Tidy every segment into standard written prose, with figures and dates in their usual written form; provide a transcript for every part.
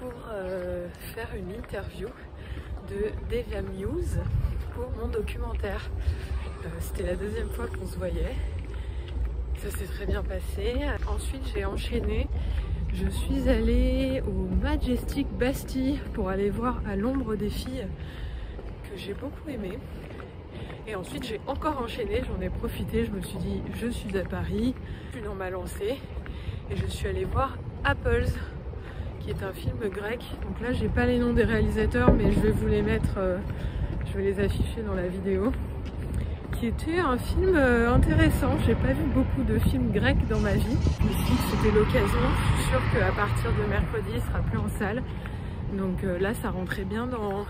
pour faire une interview de Devia Muse pour mon documentaire. C'était la deuxième fois qu'on se voyait. Ça s'est très bien passé. Ensuite j'ai enchaîné. Je suis allée au Majestic Bastille pour aller voir À l'ombre des filles, que j'ai beaucoup aimé. Et ensuite j'ai encore enchaîné, j'en ai profité, je me suis dit je suis à Paris, je suis dans ma lancée et je suis allée voir Apples, qui est un film grec. Donc là j'ai pas les noms des réalisateurs mais je vais vous les mettre, je vais les afficher dans la vidéo. Qui était un film intéressant, j'ai pas vu beaucoup de films grecs dans ma vie. Je me suis dit que c'était l'occasion, je suis sûre qu'à partir de mercredi il sera plus en salle. Donc là ça rentrait bien dans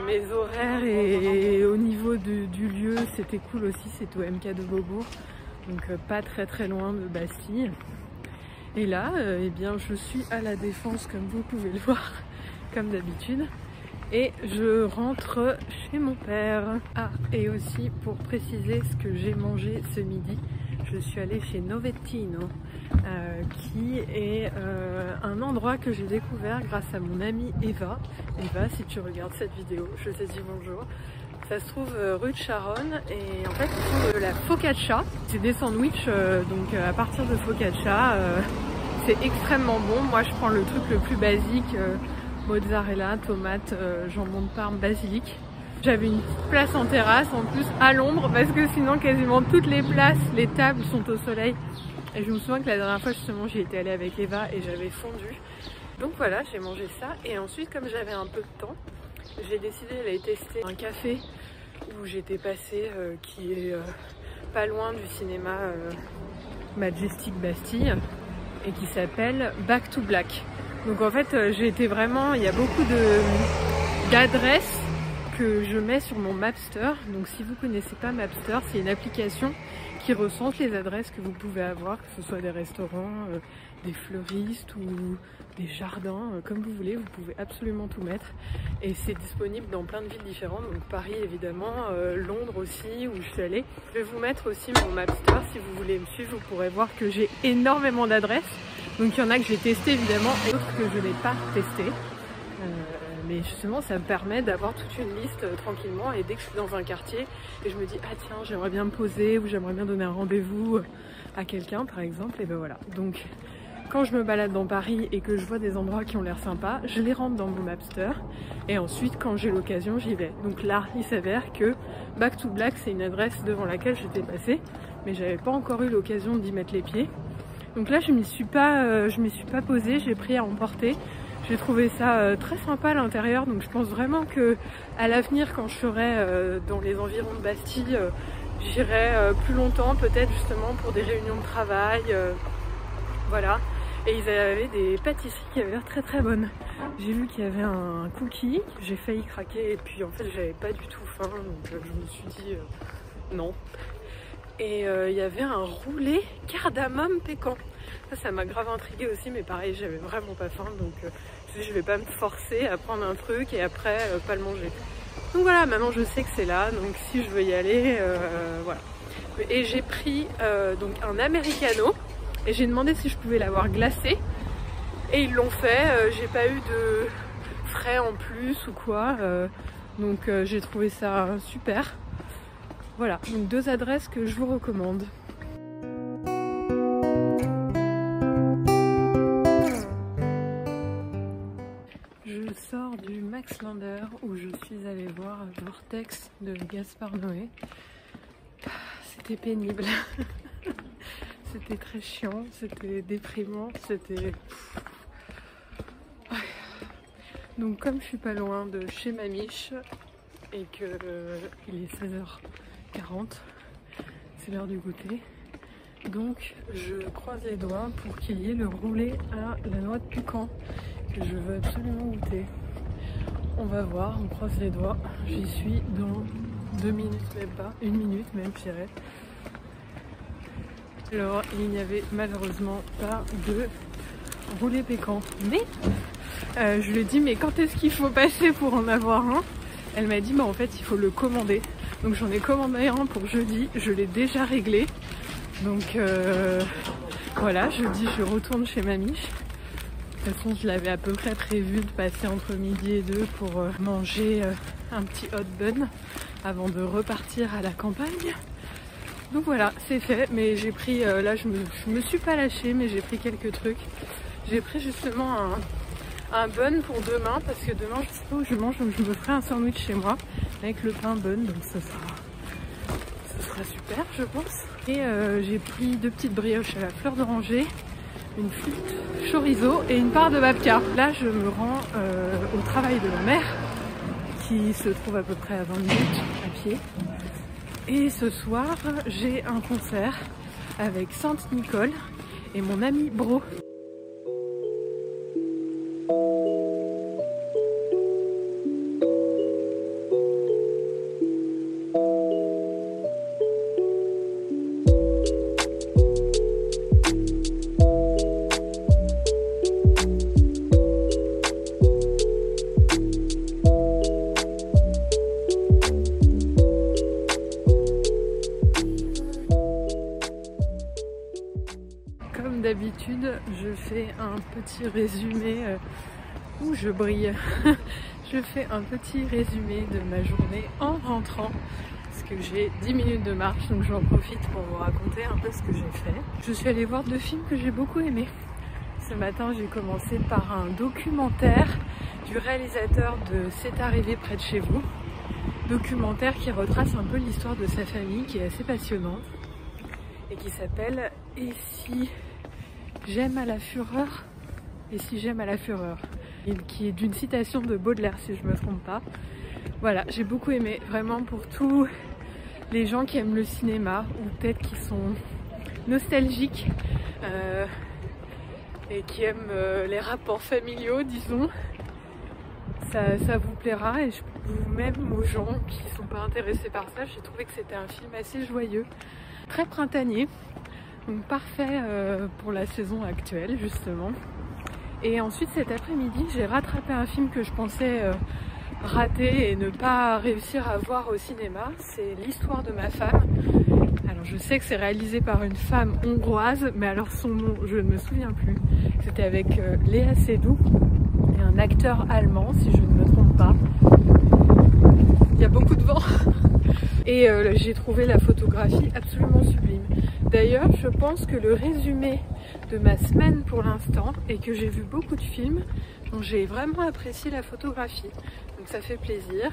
mes horaires et au niveau du lieu c'était cool aussi, c'était au MK de Beaubourg. Donc pas très loin de Bastille. Et là, eh bien, je suis à la Défense comme vous pouvez le voir, comme d'habitude. Et je rentre chez mon père. Ah, et aussi pour préciser ce que j'ai mangé ce midi, je suis allée chez Novettino, qui est un endroit que j'ai découvert grâce à mon amie Eva. Eva, si tu regardes cette vidéo, je te dis bonjour. Ça se trouve rue de Charonne et en fait ils font de la focaccia. C'est des sandwichs, donc à partir de focaccia, c'est extrêmement bon. Moi je prends le truc le plus basique, mozzarella, tomate, jambon de Parme, basilic. J'avais une petite place en terrasse en plus à l'ombre parce que sinon quasiment toutes les places, les tables sont au soleil. Et je me souviens que la dernière fois justement j'y étais allée avec Eva et j'avais fondu. Donc voilà, j'ai mangé ça et ensuite comme j'avais un peu de temps, j'ai décidé d'aller tester un café où j'étais passée, qui est pas loin du cinéma Majestic Bastille et qui s'appelle Back to Black. Donc en fait j'ai été vraiment, il y a beaucoup d'adresses que je mets sur mon Mapster. Donc si vous connaissez pas Mapster, c'est une application qui recense les adresses que vous pouvez avoir, que ce soit des restaurants, des fleuristes ou des jardins, comme vous voulez, vous pouvez absolument tout mettre. Et c'est disponible dans plein de villes différentes, donc Paris évidemment, Londres aussi, où je suis allée. Je vais vous mettre aussi mon Mapster, si vous voulez me suivre, vous pourrez voir que j'ai énormément d'adresses. Donc il y en a que j'ai testé évidemment, et d'autres que je n'ai pas testé. Mais justement ça me permet d'avoir toute une liste tranquillement, et dès que je suis dans un quartier et je me dis ah tiens j'aimerais bien me poser ou j'aimerais bien donner un rendez-vous à quelqu'un par exemple, et ben voilà. Donc quand je me balade dans Paris et que je vois des endroits qui ont l'air sympas, je les rentre dans mon Mapster et ensuite quand j'ai l'occasion j'y vais. Donc là il s'avère que Back to Black c'est une adresse devant laquelle j'étais passée mais j'avais pas encore eu l'occasion d'y mettre les pieds. Donc là je m'y suis pas posée, j'ai pris à emporter. J'ai trouvé ça très sympa à l'intérieur, donc je pense vraiment que à l'avenir, quand je serai dans les environs de Bastille, j'irai plus longtemps, peut-être justement pour des réunions de travail, voilà. Et ils avaient des pâtisseries qui avaient l'air très bonnes. J'ai vu qu'il y avait un cookie, j'ai failli craquer et puis en fait j'avais pas du tout faim, donc je me suis dit non. Et il y avait un roulé cardamome pécan. Ça m'a grave intriguée aussi, mais pareil, j'avais vraiment pas faim, donc je vais pas me forcer à prendre un truc et après pas le manger. Donc voilà, maintenant je sais que c'est là, donc si je veux y aller, voilà. Et j'ai pris donc un americano et j'ai demandé si je pouvais l'avoir glacé et ils l'ont fait. J'ai pas eu de frais en plus ou quoi, donc j'ai trouvé ça super. Voilà, donc deux adresses que je vous recommande. Je sors du Max Linder où je suis allée voir Vortex de Gaspard Noé. C'était pénible. C'était très chiant, c'était déprimant, c'était... Donc comme je suis pas loin de chez Mamiche et que il est 16h40, c'est l'heure du goûter. Donc je croise les doigts pour qu'il y ait le roulé à la noix de pécan que je veux absolument goûter. On va voir, on croise les doigts. J'y suis dans 2 minutes, même pas, 1 minute même, je dirais. Alors il n'y avait malheureusement pas de roulé pécan. Mais je lui ai dit mais quand est-ce qu'il faut passer pour en avoir un? Elle m'a dit bah en fait il faut le commander. Donc j'en ai commandé un pour jeudi, je l'ai déjà réglé. Donc voilà, jeudi je retourne chez Mamiche De toute façon, je l'avais à peu près prévu de passer entre midi et 2 pour manger un petit hot bun avant de repartir à la campagne. Donc voilà, c'est fait, mais j'ai pris, là je me suis pas lâchée, mais j'ai pris quelques trucs. J'ai pris justement un bun pour demain, parce que demain je sais pas où je mange, donc je me ferai un sandwich chez moi avec le pain bun, donc ce sera super je pense. Et j'ai pris 2 petites brioches à la fleur d'oranger, une flûte chorizo et une part de babka. Là je me rends au travail de ma mère, qui se trouve à peu près à 20 minutes à pied. Et ce soir, j'ai un concert avec Sainte Nicole et mon ami Bro. Comme d'habitude, je fais un petit résumé où je brille. Je fais un petit résumé de ma journée en rentrant, parce que j'ai 10 minutes de marche, donc j'en profite pour vous raconter un peu ce que j'ai fait. Je suis allée voir 2 films que j'ai beaucoup aimés. Ce matin, j'ai commencé par un documentaire du réalisateur de C'est arrivé près de chez vous. Documentaire qui retrace un peu l'histoire de sa famille, qui est assez passionnante, et qui s'appelle « Et si j'aime à la fureur ?» Et si j'aime à la fureur, qui est d'une citation de Baudelaire si je me trompe pas. Voilà, j'ai beaucoup aimé, vraiment pour tous les gens qui aiment le cinéma ou peut-être qui sont nostalgiques et qui aiment les rapports familiaux, disons. Ça vous plaira, et même aux gens qui ne sont pas intéressés par ça, j'ai trouvé que c'était un film assez joyeux, très printanier, donc parfait pour la saison actuelle justement. Et ensuite cet après-midi, j'ai rattrapé un film que je pensais rater et ne pas réussir à voir au cinéma. C'est L'histoire de ma femme. Alors je sais que c'est réalisé par une femme hongroise, mais alors son nom, je ne me souviens plus. C'était avec Léa Seydoux et un acteur allemand, si je ne me trompe pas. Il y a beaucoup de vent. Et j'ai trouvé la photographie absolument sublime. D'ailleurs, je pense que le résumé de ma semaine pour l'instant est que j'ai vu beaucoup de films, donc j'ai vraiment apprécié la photographie. Donc ça fait plaisir.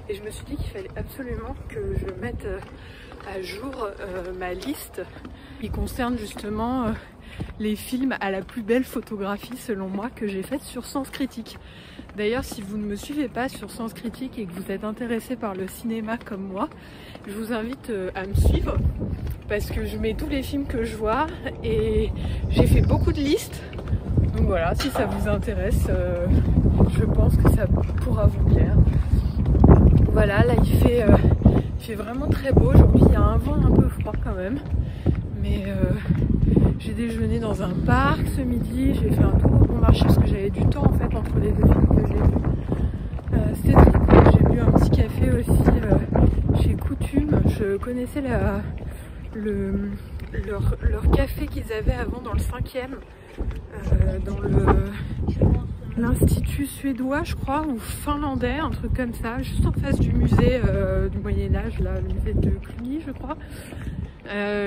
Et je me suis dit qu'il fallait absolument que je mette à jour ma liste qui concerne justement les films à la plus belle photographie selon moi que j'ai faite sur Sens Critique. D'ailleurs, si vous ne me suivez pas sur Sens Critique et que vous êtes intéressé par le cinéma comme moi, je vous invite à me suivre parce que je mets tous les films que je vois et j'ai fait beaucoup de listes. Donc voilà, si ça vous intéresse, je pense que ça pourra vous plaire. Voilà, là il fait vraiment très beau aujourd'hui, il y a un vent un peu froid quand même. Mais j'ai déjeuné dans un parc ce midi, j'ai fait un tour au bon marché parce que j'avais du temps en fait entre les 2 films que j'ai vus. C'était très cool. J'ai bu un petit café aussi chez Coutume. Je connaissais leur café qu'ils avaient avant dans le 5e, dans l'institut suédois je crois, ou finlandais, un truc comme ça, juste en face du musée du Moyen-Âge, là, le musée de Cluny je crois.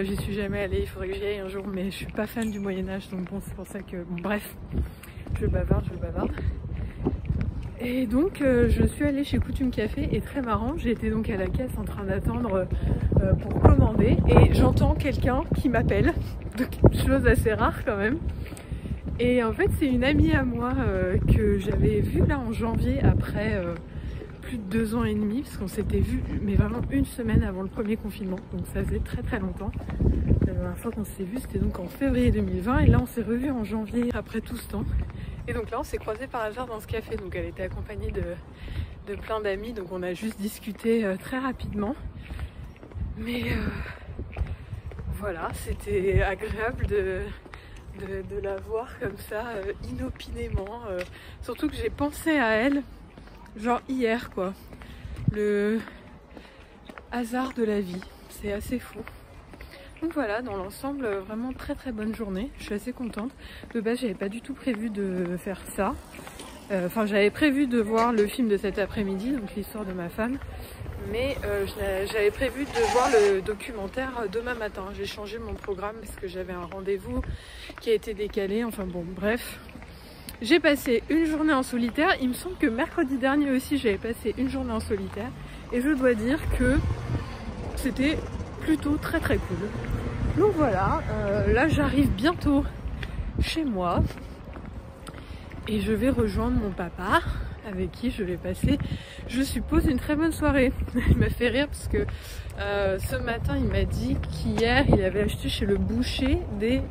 J'y suis jamais allée, il faudrait que j'y aille un jour, mais je suis pas fan du Moyen-Âge, donc bon, c'est pour ça que... Bon, bref, je bavarde. Et donc, je suis allée chez Coutume Café, et très marrant, j'étais donc à la caisse en train d'attendre pour commander, et j'entends quelqu'un qui m'appelle, donc chose assez rare quand même. Et en fait, c'est une amie à moi que j'avais vue là en janvier, après... plus de 2 ans et demi, parce qu'on s'était vu mais vraiment une semaine avant le premier confinement, donc ça faisait très longtemps. La dernière fois qu'on s'est vu, c'était donc en février 2020, et là on s'est revu en janvier après tout ce temps. Et donc là on s'est croisés par hasard dans ce café, donc elle était accompagnée de plein d'amis, donc on a juste discuté très rapidement. Mais voilà, c'était agréable de la voir comme ça, inopinément, surtout que j'ai pensé à elle genre hier quoi. Le hasard de la vie, c'est assez fou. Donc voilà, dans l'ensemble, vraiment très très bonne journée. Je suis assez contente. De base, j'avais pas du tout prévu de faire ça. Enfin, j'avais prévu de voir le film de cet après-midi, donc l'histoire de ma femme. Mais j'avais prévu de voir le documentaire demain matin. J'ai changé mon programme parce que j'avais un rendez-vous qui a été décalé. Enfin bon, bref. J'ai passé une journée en solitaire. Il me semble que mercredi dernier aussi, j'avais passé une journée en solitaire. Et je dois dire que c'était plutôt très très cool. Donc voilà, là j'arrive bientôt chez moi et je vais rejoindre mon papa avec qui je vais passer, je suppose, une très bonne soirée. Il m'a fait rire parce que ce matin il m'a dit qu'hier il avait acheté chez le boucher des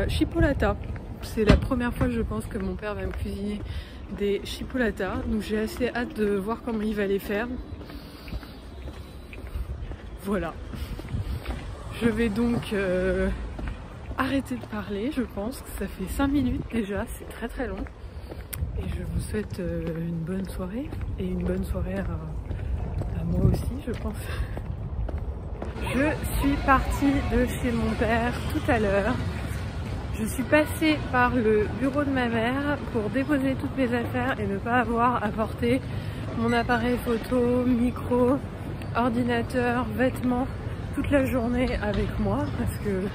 chipolatas. C'est la première fois je pense que mon père va me cuisiner des chipolatas, donc j'ai assez hâte de voir comment il va les faire. Voilà. Je vais donc arrêter de parler, je pense que ça fait 5 minutes déjà, c'est très très long. Et je vous souhaite une bonne soirée, et une bonne soirée à moi aussi, je pense. Je suis partie de chez mon père tout à l'heure. Je suis passée par le bureau de ma mère pour déposer toutes mes affaires et ne pas avoir à porter mon appareil photo, micro, ordinateur, vêtements toute la journée avec moi, parce que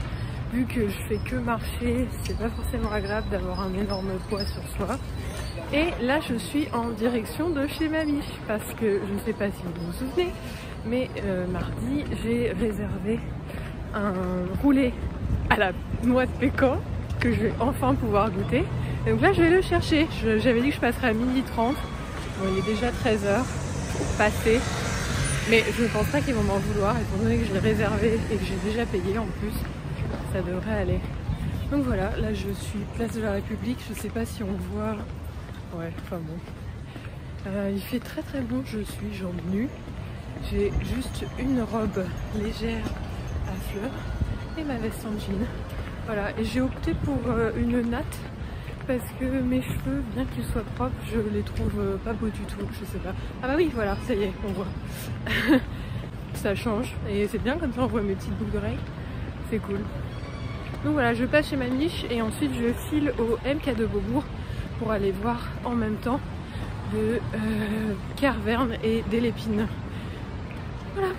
vu que je fais que marcher, c'est pas forcément agréable d'avoir un énorme poids sur soi. Et là je suis en direction de chez mamie, parce que je ne sais pas si vous vous souvenez, mais mardi j'ai réservé un roulé à la noix de pécan que je vais enfin pouvoir goûter. Et donc là je vais le chercher. J'avais dit que je passerais à 12h30. Bon, il est déjà 13h passé. Mais je ne pense pas qu'ils vont m'en vouloir, étant donné que je l'ai réservé et que j'ai déjà payé en plus. Ça devrait aller. Donc voilà, là je suis place de la République. Je sais pas si on voit... Ouais, enfin bon. Il fait très très bon, je suis jambes nues. J'ai juste une robe légère à fleurs et ma veste en jean. Voilà, et j'ai opté pour une natte parce que mes cheveux, bien qu'ils soient propres, je les trouve pas beaux du tout, je sais pas. Ah bah oui, voilà, ça y est, on voit. Ça change, et c'est bien, comme ça on voit mes petites boucles d'oreilles, c'est cool. Donc voilà, je passe chez ma niche et ensuite je file au MK de Beaubourg pour aller voir en même temps de Kerverne et des Lépines. Voilà.